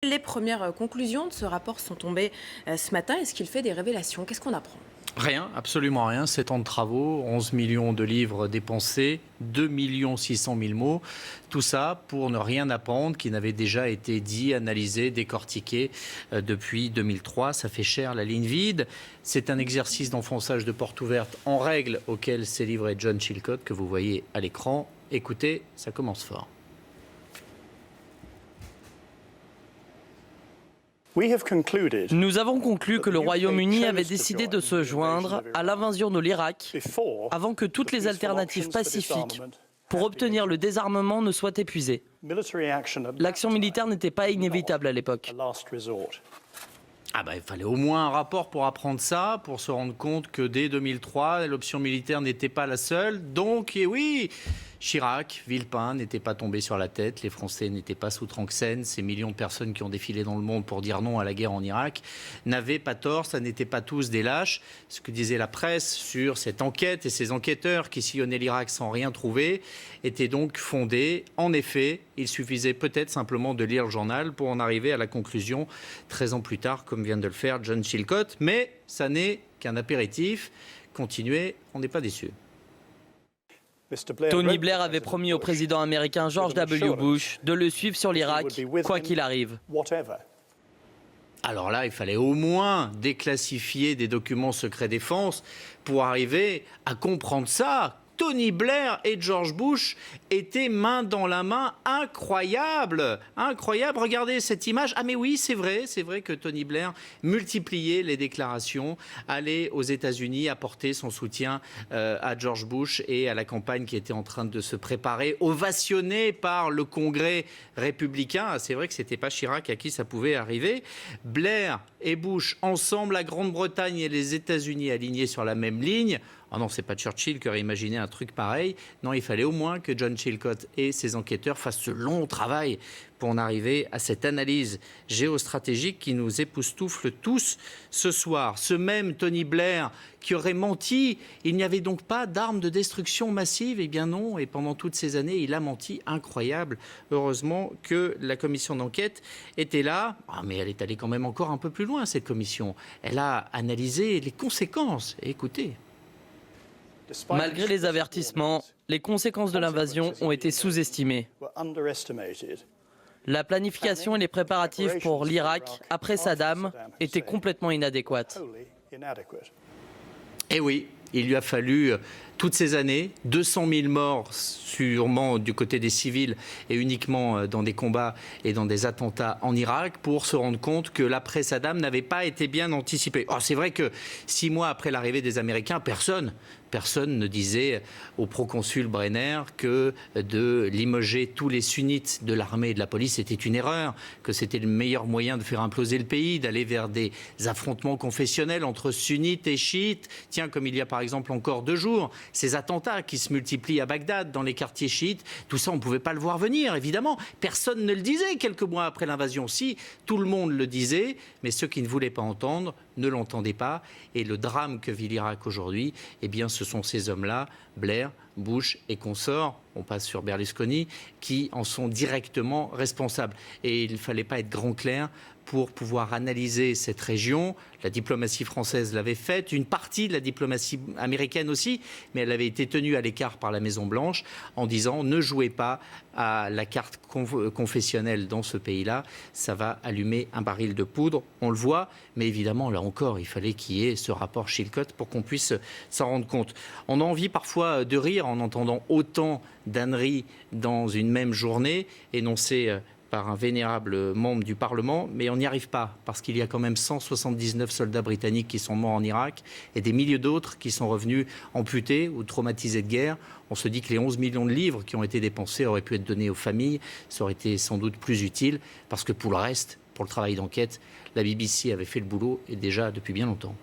Les premières conclusions de ce rapport sont tombées ce matin. Est-ce qu'il fait des révélations? Qu'est-ce qu'on apprend? Rien, absolument rien. 7 ans de travaux, 11 millions de livres dépensés, 2 600 000 mots. Tout ça pour ne rien apprendre qui n'avait déjà été dit, analysé, décortiqué depuis 2003. Ça fait cher la ligne vide. C'est un exercice d'enfonçage de porte ouverte en règle auquel s'est livré John Chilcot que vous voyez à l'écran. Écoutez, ça commence fort. Nous avons conclu que le Royaume-Uni avait décidé de se joindre à l'invasion de l'Irak avant que toutes les alternatives pacifiques pour obtenir le désarmement ne soient épuisées. L'action militaire n'était pas inévitable à l'époque. Il fallait au moins un rapport pour apprendre ça, pour se rendre compte que dès 2003, l'option militaire n'était pas la seule. Donc, et oui, Chirac, Villepin n'étaient pas tombés sur la tête, les Français n'étaient pas sous Tranxène, ces millions de personnes qui ont défilé dans le monde pour dire non à la guerre en Irak n'avaient pas tort, ça n'était pas tous des lâches. Ce que disait la presse sur cette enquête et ces enquêteurs qui sillonnaient l'Irak sans rien trouver était donc fondé. En effet, il suffisait peut-être simplement de lire le journal pour en arriver à la conclusion 13 ans plus tard, comme vient de le faire John Chilcot. Mais ça n'est qu'un apéritif. Continuez, on n'est pas déçus. Tony Blair avait promis au président américain George W. Bush de le suivre sur l'Irak, quoi qu'il arrive. Alors là, il fallait au moins déclassifier des documents secrets défense pour arriver à comprendre ça. Tony Blair et George Bush étaient main dans la main. Incroyable, incroyable. Regardez cette image. Ah mais oui, c'est vrai que Tony Blair multipliait les déclarations, allait aux États-Unis apporter son soutien à George Bush et à la campagne qui était en train de se préparer, ovationnée par le Congrès républicain. C'est vrai que c'était pas Chirac à qui ça pouvait arriver. Blair et Bush ensemble, la Grande-Bretagne et les États-Unis alignés sur la même ligne. Ah non, c'est pas Churchill qui aurait imaginé un truc pareil. Non, il fallait au moins que John Chilcot et ses enquêteurs fassent ce long travail pour en arriver à cette analyse géostratégique qui nous époustoufle tous ce soir. Ce même Tony Blair qui aurait menti, il n'y avait donc pas d'armes de destruction massive. Eh bien non, et pendant toutes ces années, il a menti. Incroyable. Heureusement que la commission d'enquête était là. Mais elle est allée quand même encore un peu plus loin, cette commission. Elle a analysé les conséquences. Écoutez. Malgré les avertissements, les conséquences de l'invasion ont été sous-estimées. La planification et les préparatifs pour l'Irak, après Saddam, étaient complètement inadéquats. Eh oui, il lui a fallu toutes ces années, 200 000 morts sûrement du côté des civils et uniquement dans des combats et dans des attentats en Irak pour se rendre compte que l'après-Saddam n'avait pas été bien anticipé. Oh, c'est vrai que 6 mois après l'arrivée des Américains, personne ne disait au proconsul Brenner que de limoger tous les sunnites de l'armée et de la police était une erreur, que c'était le meilleur moyen de faire imploser le pays, d'aller vers des affrontements confessionnels entre sunnites et chiites. Tiens, comme il y a par exemple encore 2 jours, ces attentats qui se multiplient à Bagdad, dans les quartiers chiites, tout ça on ne pouvait pas le voir venir, évidemment. Personne ne le disait quelques mois après l'invasion. Si, tout le monde le disait, mais ceux qui ne voulaient pas entendre ne l'entendaient pas. Et le drame que vit l'Irak aujourd'hui, eh bien, ce sont ces hommes-là, Blair, Bush et consorts, on passe sur Berlusconi, qui en sont directement responsables. Et il ne fallait pas être grand clair pour pouvoir analyser cette région. La diplomatie française l'avait faite, une partie de la diplomatie américaine aussi, mais elle avait été tenue à l'écart par la Maison-Blanche en disant ne jouez pas à la carte confessionnelle dans ce pays-là, ça va allumer un baril de poudre, on le voit, mais évidemment, là encore, il fallait qu'il y ait ce rapport Chilcot pour qu'on puisse s'en rendre compte. On a envie parfois de rire en entendant autant d'âneries dans une même journée énoncées par un vénérable membre du Parlement, mais on n'y arrive pas, parce qu'il y a quand même 179 soldats britanniques qui sont morts en Irak et des milliers d'autres qui sont revenus amputés ou traumatisés de guerre. On se dit que les 11 millions de livres qui ont été dépensés auraient pu être donnés aux familles, ça aurait été sans doute plus utile, parce que pour le reste, pour le travail d'enquête, la BBC avait fait le boulot et déjà depuis bien longtemps.